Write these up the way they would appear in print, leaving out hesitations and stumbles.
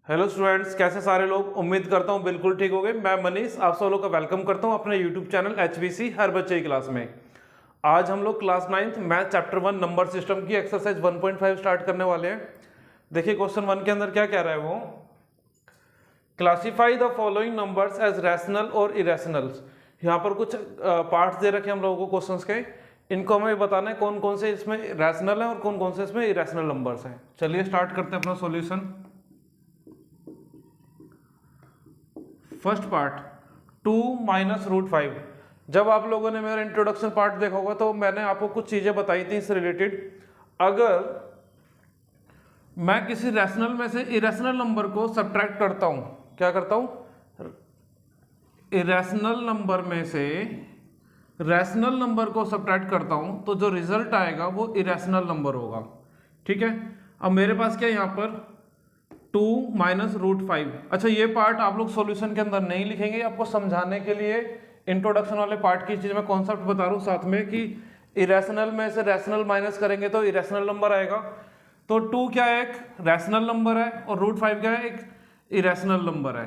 Hello students, कैसे सारे लोग। उम्मीद करता हूँ बिल्कुल ठीक हो गए। मैं मनीष आप सब लोग का वेलकम करता हूँ अपने यूट्यूब चैनल HBC हर बच्चे की क्लास में। आज हम लोग class 9th math chapter 1 number system की एक्सरसाइज 1.5 स्टार्ट करने वाले हैं। देखिए क्वेश्चन 1 के अंदर क्या कह रहा है वो, classify the following numbers as rational और इरेशनल्स। यहाँ पर कुछ पार्ट्स दे रखे हैं हम लोगों को क्वेश्चंस के, इनको हमें बताना है कौन कौन से इसमें रैशनल है और कौन कौन से इसमें इरेशनल नंबर्स हैं। चलिए स्टार्ट करते हैं अपना solution. First part 2 minus root 5। जब आप लोगों ने मेरा इंट्रोडक्शन पार्ट देखा होगा तो मैंने आपको कुछ चीज़ें बताई थी इससे रिलेटेड। अगर मैं किसी रैशनल में से इरेशनल नंबर को सब्ट्रैक्ट करता हूं, क्या करता हूं, इरेशनल नंबर में से रैशनल नंबर को सब्ट्रैक्ट करता हूं तो जो रिजल्ट आएगा वो इरेशनल नंबर होगा। ठीक है, अब मेरे पास क्या है यहाँ पर 2 माइनस रूट 5। अच्छा, ये पार्ट आप लोग सॉल्यूशन के अंदर नहीं लिखेंगे, आपको समझाने के लिए इंट्रोडक्शन वाले पार्ट की चीज मैं कॉन्सेप्ट बता रहा हूँ साथ में कि इरेशनल में से रैशनल माइनस करेंगे तो इरेशनल नंबर आएगा। तो 2 क्या है, एक रैशनल नंबर है और रूट 5 क्या है, एक इरेशनल नंबर है।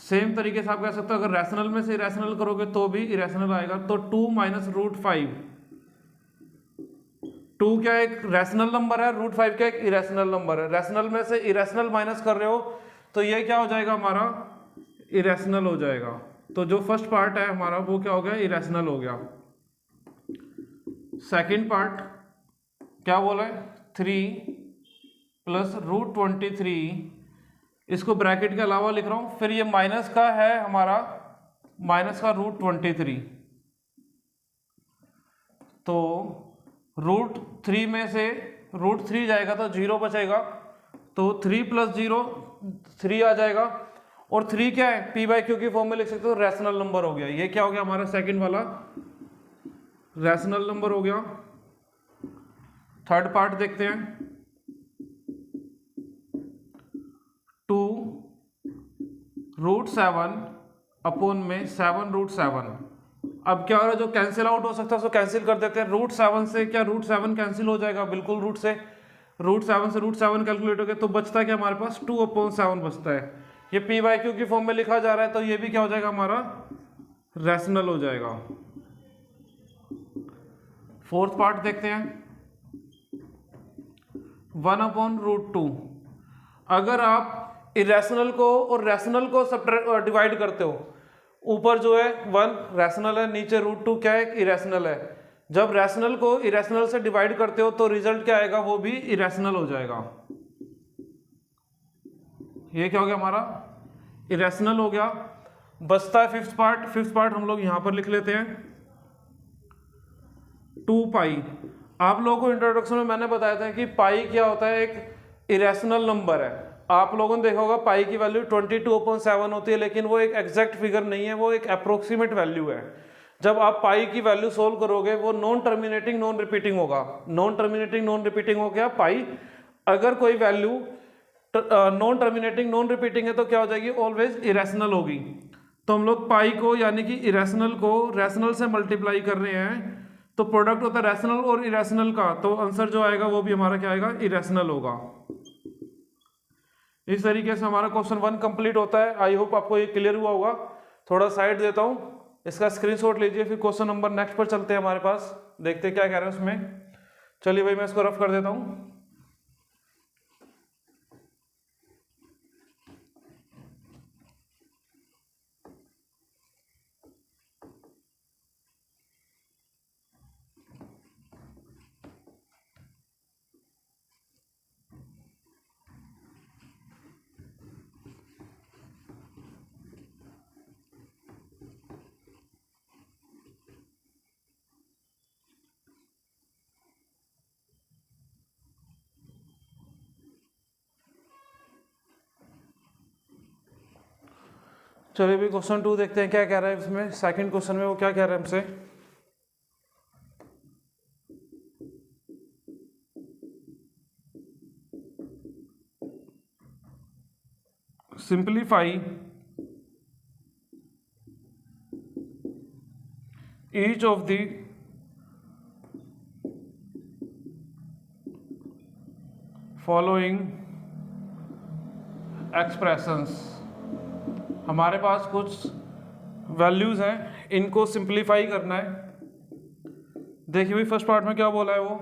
सेम तरीके से आप कह सकते हो अगर रैशनल में से इरेशनल करोगे तो भी इरेशनल आएगा। तो 2 माइनस रूट 5, 2 क्या एक रैशनल नंबर है, रूट 5 क्या एक इरेशनल नंबर है। रैशनल में से इरेशनल माइनस कर रहे हो तो ये क्या हो जाएगा हमारा, इरेशनल हो जाएगा। तो जो फर्स्ट पार्ट है हमारा वो क्या हो गया, इरेशनल हो गया। सेकंड पार्ट क्या बोला है, 3 प्लस रूट 23, इसको ब्रैकेट के अलावा लिख रहा हूं, फिर ये माइनस का है हमारा, माइनस का रूट 23। तो रूट 3 में से रूट 3 जाएगा तो 0 बचेगा, तो 3 प्लस 0 3 आ जाएगा। और 3 क्या है, पी बाई क्यू की फॉर्म में लिख सकते हो, रैशनल नंबर हो गया। ये क्या हो गया हमारा सेकंड वाला रैशनल नंबर हो गया। थर्ड पार्ट देखते हैं, 2 रूट 7 अपॉन में 7 रूट 7। अब क्या हो रहा है, जो कैंसिल आउट हो सकता है उसको कैंसिल कर देते हैं। रूट 7 से क्या रूट 7 कैंसिल हो जाएगा, बिल्कुल रूट से रूट 7 कैलकुलेट हो गया तो बचता है क्या हमारे पास, 2/7 बचता है। ये पी बाई क्यू की फॉर्म में लिखा जा रहा है तो ये भी क्या हो जाएगा हमारा, रैशनल हो जाएगा। फोर्थ पार्ट देखते हैं, 1/√2। अगर आप इरेशनल को और रैशनल को डिवाइड करते हो, ऊपर जो है 1 रैशनल है, नीचे √2 क्या है, इरेशनल है। जब रैशनल को इरेशनल से डिवाइड करते हो तो रिजल्ट क्या आएगा, वो भी इरेशनल हो जाएगा। ये क्या हो गया हमारा, इरेशनल हो गया। बचता है फिफ्थ पार्ट। फिफ्थ पार्ट हम लोग यहां पर लिख लेते हैं, 2 पाई। आप लोगों को इंट्रोडक्शन में मैंने बताया था कि पाई क्या होता है, एक इरेशनल नंबर है। आप लोगों ने देखा होगा पाई की वैल्यू 22/7 होती है, लेकिन वो एक एग्जैक्ट फिगर नहीं है, वो एक अप्रोक्सीमेट वैल्यू है। जब आप पाई की वैल्यू सोल्व करोगे वो नॉन टर्मिनेटिंग नॉन रिपीटिंग होगा। नॉन टर्मिनेटिंग नॉन रिपीटिंग हो गया पाई। अगर कोई value non terminating non repeating है तो क्या हो जाएगी, ऑलवेज इरेशनल होगी। तो हम लोग पाई को यानी कि इरेशनल को रैशनल से मल्टीप्लाई कर रहे हैं तो प्रोडक्ट होता है रैशनल और इरेशनल का, तो आंसर जो आएगा वो भी हमारा क्या आएगा, इरेशनल होगा। इस तरीके से हमारा क्वेश्चन 1 कंप्लीट होता है। आई होप आपको ये क्लियर हुआ होगा। थोड़ा साइड देता हूं, इसका स्क्रीनशॉट लीजिए, फिर क्वेश्चन नंबर नेक्स्ट पर चलते हैं हमारे पास, देखते हैं क्या कह रहे हैं उसमें। चलिए भाई मैं इसको रफ कर देता हूं। चलिए भी क्वेश्चन 2 देखते हैं क्या कह रहा है इसमें। सेकंड क्वेश्चन में वो क्या कह रहा है हमसे, simplify each of the following expressions, हमारे पास कुछ वैल्यूज हैं, इनको सिंप्लीफाई करना है। देखिए भाई फर्स्ट पार्ट में क्या बोला है वो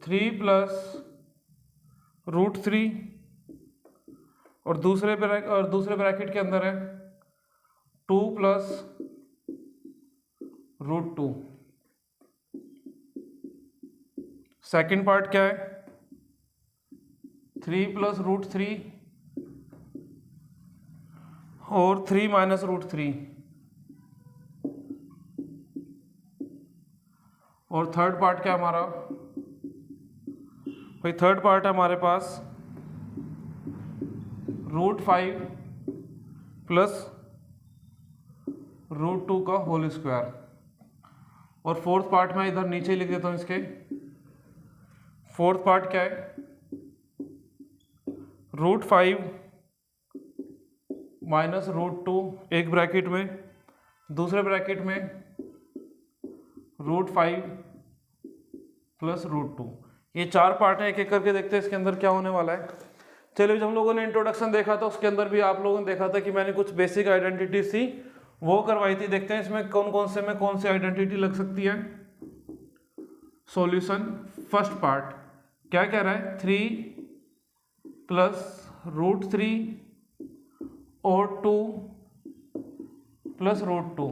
3 प्लस रूट 3 और दूसरे ब्रैकेट के अंदर है 2 प्लस रूट 2। सेकेंड पार्ट क्या है 3 प्लस रूट 3 और 3 माइनस रूट 3। और थर्ड पार्ट क्या हमारा भाई, थर्ड पार्ट है हमारे पास रूट 5 प्लस रूट 2 का होल स्क्वायर। और फोर्थ पार्ट में इधर नीचे लिख देता हूं इसके। फोर्थ पार्ट क्या है रूट 5 माइनस रूट 2 एक ब्रैकेट में, दूसरे ब्रैकेट में रूट 5 प्लस रूट 2। ये चार पार्ट हैं, एक एक करके देखते हैं इसके अंदर क्या होने वाला है। चलिए, जब हम लोगों ने इंट्रोडक्शन देखा था उसके अंदर भी आप लोगों ने देखा था कि मैंने कुछ बेसिक आइडेंटिटीज थी वो करवाई थी। देखते हैं इसमें कौन कौन से में कौन सी आइडेंटिटी लग सकती है। सॉल्यूशन फर्स्ट पार्ट क्या कह रहा है 3 प्लस रूट 3 और 2 प्लस रूट 2।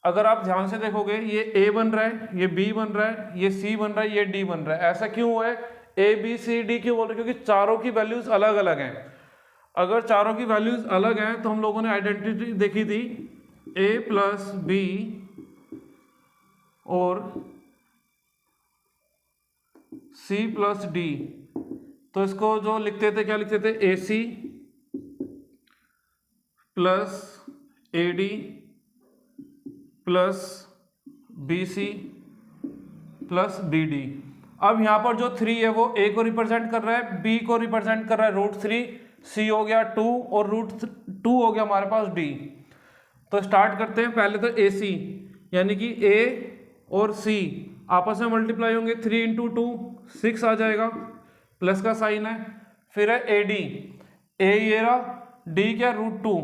अगर आप ध्यान से देखोगे ये a बन रहा है, ये b बन रहा है, ये c बन रहा है, ये d बन रहा है। ऐसा क्यों हुआ है a b c d क्यों बोल रहे हैं? क्योंकि चारों की वैल्यूज अलग अलग हैं। अगर चारों की वैल्यूज अलग हैं तो हम लोगों ने आइडेंटिटी देखी थी a प्लस b और c प्लस d। तो इसको जो लिखते थे क्या लिखते थे ac plus ad plus BC plus BD। अब यहां पर जो 3 है वो A को रिप्रेजेंट कर रहा है, B को रिप्रेजेंट कर रहा है रूट 3, C हो गया 2 और रूट 2 हो गया हमारे पास D। तो स्टार्ट करते हैं पहले तो AC यानी कि A और C आपस में मल्टीप्लाई होंगे 3 इंटू 2 6 आ जाएगा, प्लस का साइन है। फिर है AD, A ये रहा, D क्या रूट 2,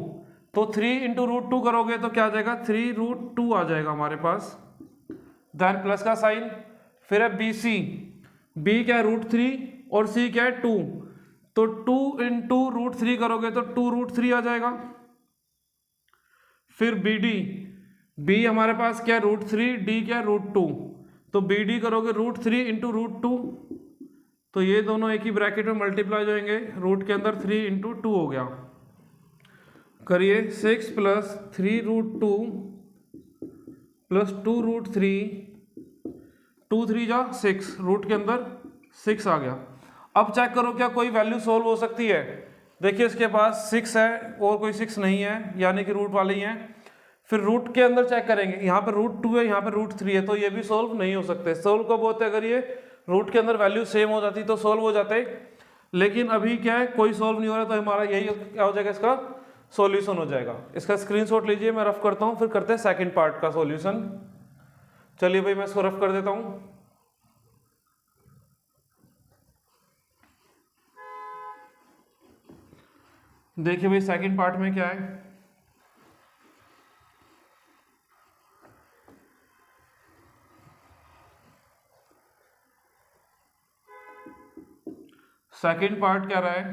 तो 3 इंटू रूट 2 करोगे तो क्या आ जाएगा 3 रूट 2 आ जाएगा हमारे पास, देन प्लस का साइन। फिर है BC, B क्या है रूट 3 और C क्या है 2, तो 2 इंटू रूट 3 करोगे तो 2 रूट 3 आ जाएगा। फिर BD, B हमारे पास क्या है रूट 3, D क्या है रूट 2, तो BD करोगे रूट 3 इंटू रूट 2, तो ये दोनों एक ही ब्रैकेट में मल्टीप्लाई हो जाएंगे, रूट के अंदर 3 इंटू 2 हो गया। करिए 6 प्लस 3 रूट 2 प्लस 2 रूट 3, 2 3 जा 6, रूट के अंदर 6 आ गया। अब चेक करो क्या कोई वैल्यू सोल्व हो सकती है। देखिए इसके पास 6 है और कोई 6 नहीं है, यानी कि रूट वाले ही हैं। फिर रूट के अंदर चेक करेंगे, यहाँ पर रूट 2 है, यहाँ पर रूट 3 है, तो ये भी सोल्व नहीं हो सकते। सोल्व कब होते हैं? अगर ये रूट के अंदर वैल्यू सेम हो जाती तो सोल्व हो जाते, लेकिन अभी क्या है कोई सोल्व नहीं हो रहा, तो हमारा यही क्या हो जाएगा इसका सॉल्यूशन हो जाएगा। इसका स्क्रीनशॉट लीजिए, मैं रफ करता हूँ, फिर करते हैं सेकंड पार्ट का सॉल्यूशन। चलिए भाई मैं इसको रफ कर देता हूँ। देखिए भाई सेकंड पार्ट में क्या है, सेकंड पार्ट क्या रहा है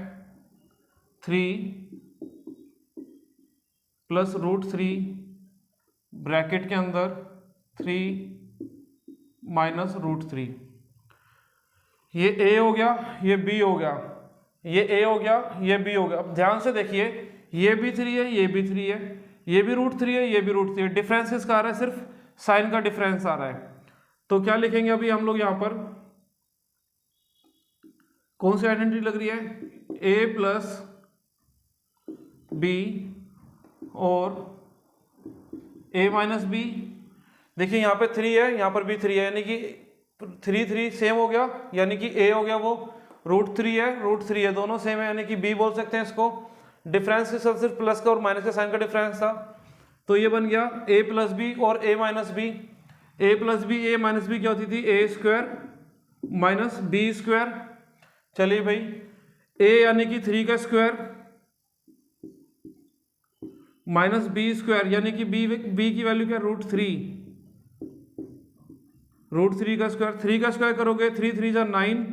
3 प्लस रूट 3 ब्रैकेट के अंदर 3 माइनस रूट 3। ये A हो गया, ये B हो गया, ये A हो गया, ये B हो गया। अब ध्यान से देखिए ये भी 3 है, ये भी 3 है, ये भी रूट 3 है, ये भी रूट 3 है। डिफरेंस किसका आ रहा है? सिर्फ साइन का डिफरेंस आ रहा है। तो क्या लिखेंगे अभी हम लोग यहाँ पर, कौन सी आइडेंटिटी लग रही है A प्लस B और A माइनस B। देखिए यहाँ पे 3 है, यहाँ पर भी 3 है, यानी कि 3 3 सेम हो गया, यानी कि A हो गया वो रूट 3 है, रूट 3 है, दोनों सेम है, यानी कि B बोल सकते हैं इसको। डिफरेंस के सब सिर्फ प्लस का और माइनस के साइन का डिफरेंस था, तो ये बन गया A प्लस बी और A minus B. A plus B A minus B क्या होती थी? A square minus B square. चलिए भाई a यानी कि 3 का स्क्वायर माइनस बी स्क्वायर यानी कि बी की वैल्यू क्या, √3, √3 का स्क्वायर, 3 का स्क्वायर करोगे 3 3 जा 9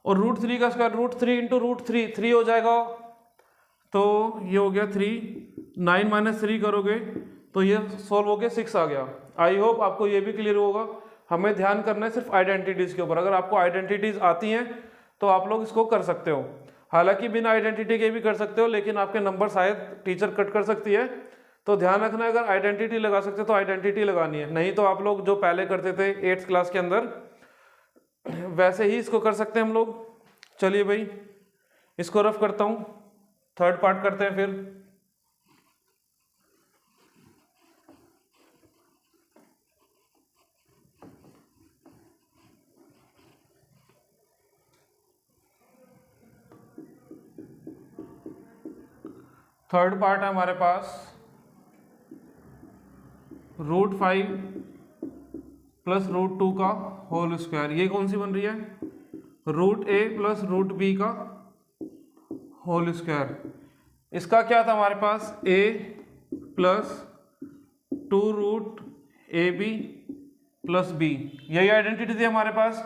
और √3 का स्क्वायर √3 इंटू √3 3 हो जाएगा, तो ये हो गया 3, 9 माइनस 3 करोगे तो ये सॉल्व हो गया 6 आ गया। आई होप आपको ये भी क्लियर होगा। हमें ध्यान करना है सिर्फ आइडेंटिटीज के ऊपर। अगर आपको आइडेंटिटीज आती हैं तो आप लोग इसको कर सकते हो, हालांकि बिना आइडेंटिटी के भी कर सकते हो, लेकिन आपके नंबर शायद टीचर कट कर सकती है, तो ध्यान रखना है अगर आइडेंटिटी लगा सकते तो आइडेंटिटी लगानी है, नहीं तो आप लोग जो पहले करते थे 8th क्लास के अंदर वैसे ही इसको कर सकते हैं हम लोग। चलिए भाई इसको रफ करता हूँ, थर्ड पार्ट करते हैं फिर। थर्ड पार्ट है हमारे पास √5 प्लस √2 का होल स्क्वायर। ये कौन सी बन रही है, √a प्लस √b का होल स्क्वायर। इसका क्या था हमारे पास, a plus 2√ab plus b, यही आइडेंटिटी थी हमारे पास।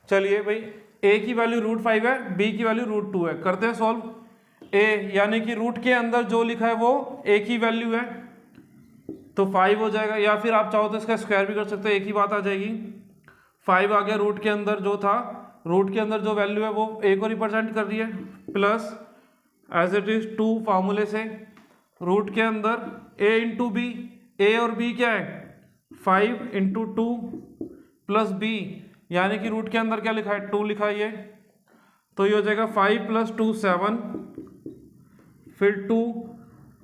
चलिए भाई a की वैल्यू √5 है, b की वैल्यू √2 है, करते हैं सॉल्व। a यानी कि रूट के अंदर जो लिखा है वो a की वैल्यू है तो 5 हो जाएगा, या फिर आप चाहो तो इसका स्क्वायर भी कर सकते हो, एक ही बात आ जाएगी। 5 आ गया, रूट के अंदर जो था, रूट के अंदर जो वैल्यू है वो a को रिप्रेजेंट कर रही है, प्लस एज इट इज 2 फार्मूले से रूट के अंदर a इंटू बी, a और b क्या है 5 इंटू 2 प्लस b, यानी कि रूट के अंदर क्या लिखा है 2 लिखा है ये, तो ये हो जाएगा 5 प्लस 2 7, फिर 2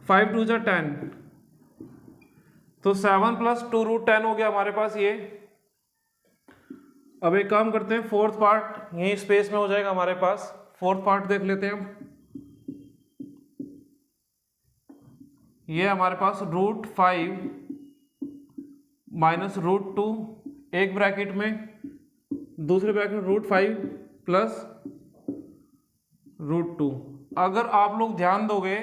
5 2 जा 10, तो 7 प्लस 2√10 हो गया हमारे पास ये। अब एक काम करते हैं, फोर्थ पार्ट यही स्पेस में हो जाएगा हमारे पास, फोर्थ पार्ट देख लेते हैं। ये हमारे पास √5 माइनस √2 एक ब्रैकेट में, दूसरे ब्रैकेट में √5 प्लस √2। अगर आप लोग ध्यान दोगे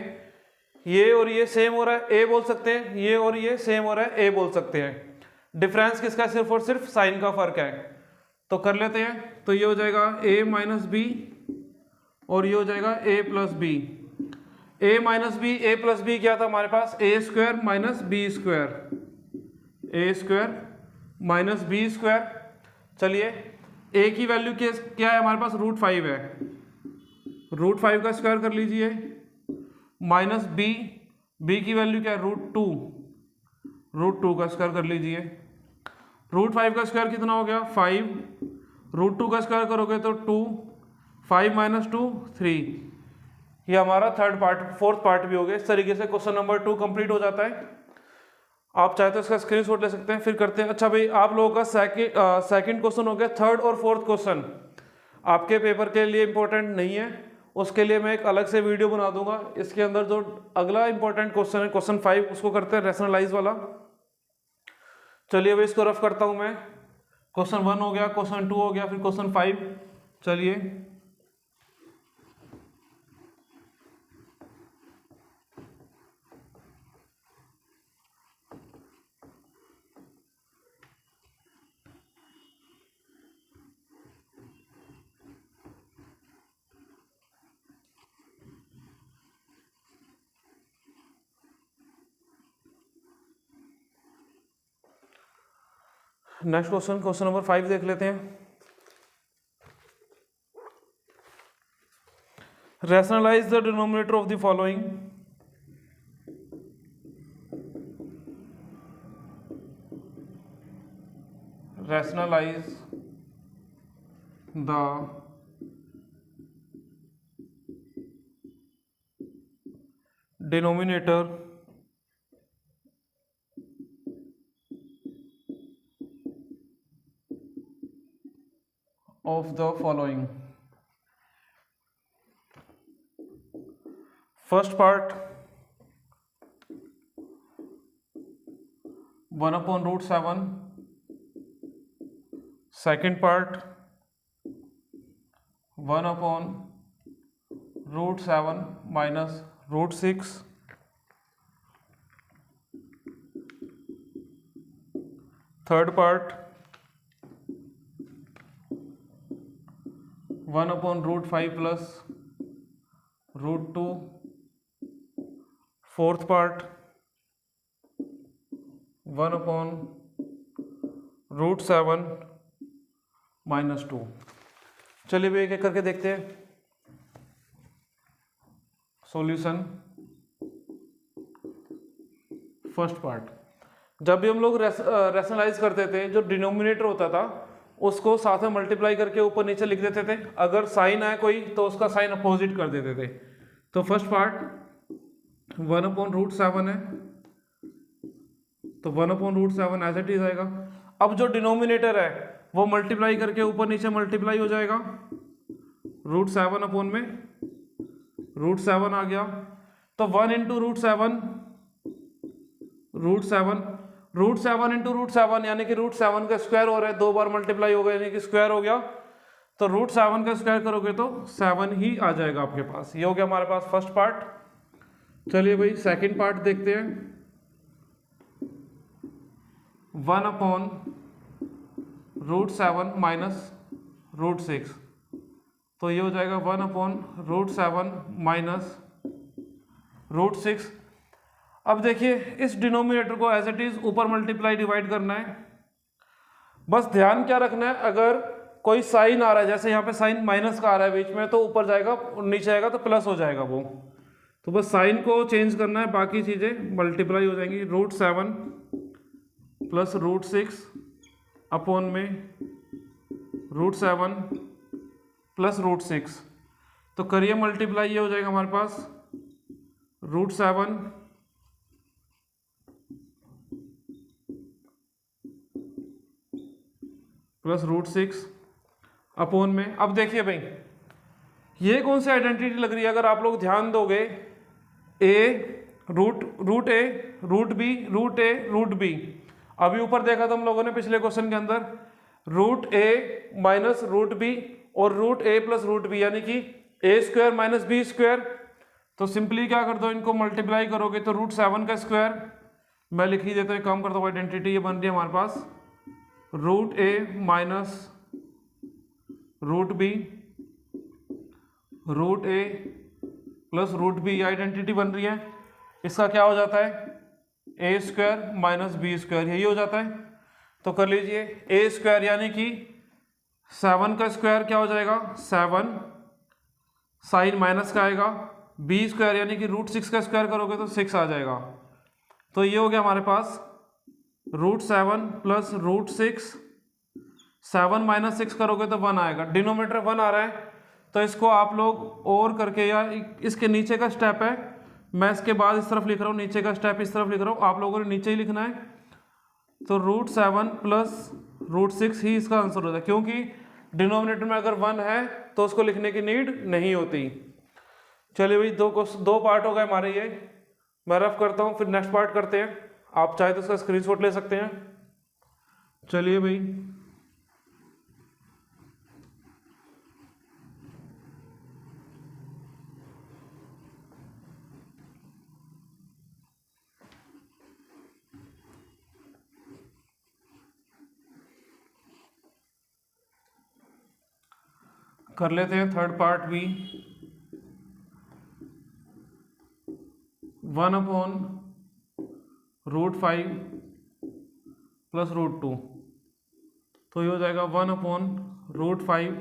ये और ये सेम हो रहा है, a बोल सकते हैं, ये और ये सेम हो रहा है, a बोल सकते हैं। डिफरेंस किसका, सिर्फ और सिर्फ साइन का फर्क है, तो कर लेते हैं। तो ये हो जाएगा a माइनस बी और ये हो जाएगा a plus B. a minus B, a plus B क्या था हमारे पास, a square minus B square, a square minus B square. चलिए a की वैल्यू क्या है हमारे पास, √5 है, √5 का स्क्वायर कर लीजिए, माइनस b की वैल्यू क्या है √2 का स्क्वायर कर लीजिए। √5 का स्क्वायर कितना हो गया 5, √2 का स्क्वायर करोगे तो 2, 5 माइनस 2 3। ये हमारा थर्ड पार्ट, फोर्थ पार्ट भी हो गया। इस तरीके से क्वेश्चन नंबर 2 कंप्लीट हो जाता है। आप चाहे तो इसका स्क्रीनशॉट ले सकते हैं, फिर करते हैं। अच्छा भाई आप लोगों का सेकंड क्वेश्चन हो गया, थर्ड और फोर्थ क्वेश्चन आपके पेपर के लिए इंपॉर्टेंट नहीं है, उसके लिए मैं एक अलग से वीडियो बना दूंगा। इसके अंदर जो अगला इंपॉर्टेंट क्वेश्चन है क्वेश्चन 5, उसको करते हैं रैशनलाइज वाला। चलिए अब इसको रफ करता हूं मैं। क्वेश्चन 1 हो गया, क्वेश्चन 2 हो गया, फिर क्वेश्चन 5। चलिए नेक्स्ट क्वेश्चन, क्वेश्चन नंबर 5 देख लेते हैं। Rationalise the denominator of the following. Rationalise the denominator of the following. First part 1/√7, second part 1/√8, √7 minus √6, third part 1/√5 plus √2, fourth part 1/√7 minus 2। चलिए भी एक एक करके देखते हैं सॉल्यूशन। फर्स्ट पार्ट, जब भी हम लोग रैशनलाइज करते थे, जो डिनोमिनेटर होता था उसको साथ में मल्टीप्लाई करके ऊपर नीचे लिख देते थे, अगर साइन आए कोई तो उसका साइन अपोजिट कर देते थे। तो फर्स्ट पार्ट 1/√7 है, तो 1/√7 एज इट इज आएगा। अब जो डिनोमिनेटर है वो मल्टीप्लाई करके ऊपर नीचे मल्टीप्लाई हो जाएगा, √7 अपॉन में √7 आ गया, तो 1 इंटू √7 √7 इंटू √7 यानी कि √7 का स्क्वायर हो रहा है, 2 बार मल्टीप्लाई हो गया यानी कि स्क्वायर हो गया, तो √7 का स्क्वायर करोगे तो 7 ही आ जाएगा आपके पास। ये हो गया हमारे पास फर्स्ट पार्ट। चलिए भाई सेकंड पार्ट देखते हैं। 1/√7 माइनस √6, तो ये हो जाएगा 1/√7 माइनस √6। अब देखिए इस डिनोमिनेटर को एज इट इज ऊपर मल्टीप्लाई डिवाइड करना है। बस ध्यान क्या रखना है, अगर कोई साइन आ रहा है, जैसे यहाँ पे साइन माइनस का आ रहा है बीच में, तो ऊपर जाएगा, नीचे आएगा तो प्लस हो जाएगा वो। तो बस साइन को चेंज करना है, बाकी चीज़ें मल्टीप्लाई हो जाएंगी। √7 प्लस √6 अपॉन में √7 प्लस √6, तो करिए मल्टीप्लाई, ये हो जाएगा हमारे पास √7 प्लस √6 अपॉन में। अब देखिए भाई ये कौन सी आइडेंटिटी लग रही है, अगर आप लोग ध्यान दोगे, रूट ए रूट बी रूट ए रूट बी। अभी ऊपर देखा था हम लोगों ने पिछले क्वेश्चन के अंदर, √a माइनस √b और √a प्लस √b यानी कि a² माइनस b²। तो सिंपली क्या कर दो, इनको मल्टीप्लाई करोगे तो √7 का स्क्वायर, मैं लिख ही देता हूँ, काम करता हूँ, आइडेंटिटी ये बन रही है हमारे पास, √a minus √b √a plus √b identity बन रही है। इसका क्या हो जाता है, a² माइनस b², यही हो जाता है। तो कर लीजिए a² यानी कि 7 का स्क्वायर क्या हो जाएगा, 7 साइन माइनस का आएगा, b² यानी कि √6 का स्क्वायर करोगे तो 6 आ जाएगा। तो ये हो गया हमारे पास √7 प्लस √6, 7 माइनस 6 करोगे तो 1 आएगा, डिनोमिनेटर 1 आ रहा है, तो इसको आप लोग और करके, या इसके नीचे का स्टेप है, मैं इसके बाद इस तरफ लिख रहा हूँ, नीचे का स्टेप इस तरफ लिख रहा हूँ, आप लोगों ने नीचे ही लिखना है। तो √7 प्लस √6 ही इसका आंसर होता है, क्योंकि डिनोमिनेटर में अगर 1 है तो उसको लिखने की नीड नहीं होती। चलिए भाई दो पार्ट हो गए हमारे ये, मैं रफ करता हूँ, फिर नेक्स्ट पार्ट करते हैं। आप चाहे तो इसका स्क्रीनशॉट ले सकते हैं। चलिए भाई कर लेते हैं थर्ड पार्ट भी। 1/√5 प्लस √2, तो ये हो जाएगा 1/√5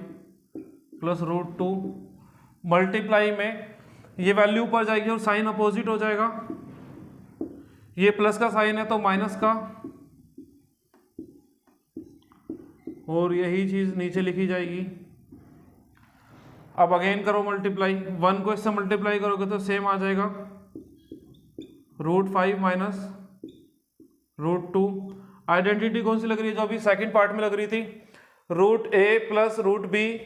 प्लस √2। मल्टीप्लाई में ये वैल्यू ऊपर जाएगी और साइन अपोजिट हो जाएगा, ये प्लस का साइन है तो माइनस का, और यही चीज नीचे लिखी जाएगी। अब अगेन करो मल्टीप्लाई, 1 को इससे मल्टीप्लाई करोगे तो सेम आ जाएगा, √5 माइनस √2। आइडेंटिटी कौन सी लग रही है, जो अभी सेकंड पार्ट में लग रही थी, √a प्लस √b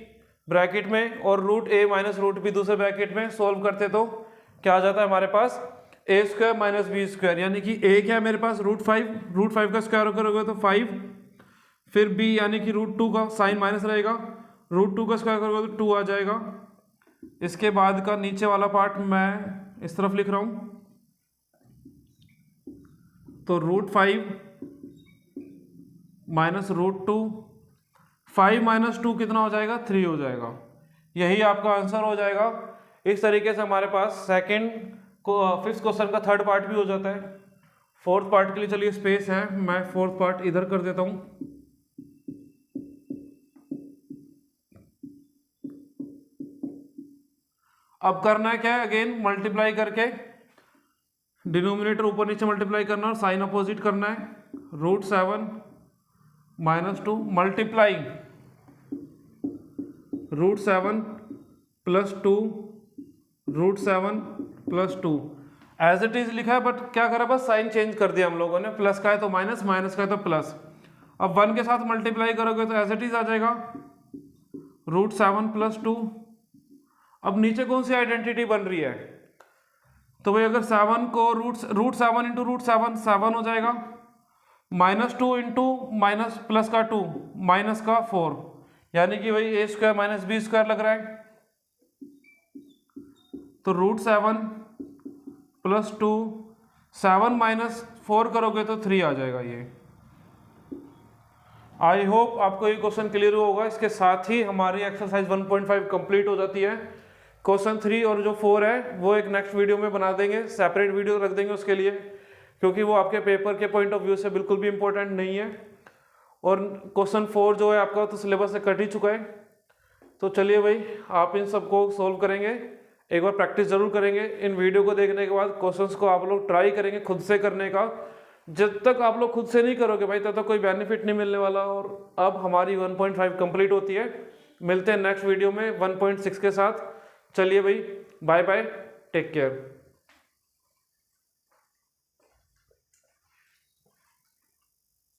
ब्रैकेट में और √a माइनस √b दूसरे ब्रैकेट में। सोल्व करते तो क्या आ जाता है हमारे पास, a² माइनस b², यानी कि a क्या है मेरे पास, √5 का स्क्वायर करोगे तो 5, फिर b यानी कि √2 का साइन माइनस रहेगा, √2 का स्क्वायर करोगे तो 2 आ जाएगा, इसके बाद का नीचे वाला पार्ट मैं इस तरफ लिख रहा हूँ, तो √5 माइनस √2, 5 माइनस 2 कितना हो जाएगा, 3 हो जाएगा। यही आपका आंसर हो जाएगा। इस तरीके से हमारे पास फिफ्थ क्वेश्चन का थर्ड पार्ट भी हो जाता है। फोर्थ पार्ट के लिए चलिए स्पेस है, मैं फोर्थ पार्ट इधर कर देता हूं। अब करना है क्या है, अगेन मल्टीप्लाई करके डिनोमिनेटर ऊपर नीचे मल्टीप्लाई करना और साइन अपोजिट करना है। √7 minus 2 multiply √7 plus 2 √7 plus 2 as it is लिखा है, बट क्या करा, बस साइन चेंज कर दिया हम लोगों ने। प्लस का है तो माइनस, माइनस का है तो प्लस। अब 1 के साथ मल्टीप्लाई करोगे तो एज इट इज आ जाएगा √7 प्लस 2। अब नीचे कौन सी आइडेंटिटी बन रही है, तो भाई अगर 7 को √7 इंटू √7 7 हो जाएगा, -2 इंटू माइनस प्लस का 2 माइनस का 4, यानी कि भाई a² माइनस b² लग रहा है। तो √7 प्लस 2, 7 माइनस 4 करोगे तो 3 आ जाएगा। ये आई होप आपको ये क्वेश्चन क्लियर होगा। इसके साथ ही हमारी एक्सरसाइज 1.5 कंप्लीट हो जाती है। क्वेश्चन 3 और जो 4 है वो एक नेक्स्ट वीडियो में बना देंगे, सेपरेट वीडियो रख देंगे उसके लिए, क्योंकि वो आपके पेपर के पॉइंट ऑफ व्यू से बिल्कुल भी इंपॉर्टेंट नहीं है। और क्वेश्चन 4 जो है आपका तो सिलेबस से कट ही चुका है। तो चलिए भाई, आप इन सबको सोल्व करेंगे, एक बार प्रैक्टिस जरूर करेंगे। इन वीडियो को देखने के बाद क्वेश्चंस को आप लोग ट्राई करेंगे खुद से करने का। जब तक आप लोग खुद से नहीं करोगे भाई, तब तक कोई बेनिफिट नहीं मिलने वाला। और अब हमारी 1.5 कंप्लीट होती है। मिलते हैं नेक्स्ट वीडियो में 1.6 के साथ। चलिए भाई, बाय बाय, टेक केयर।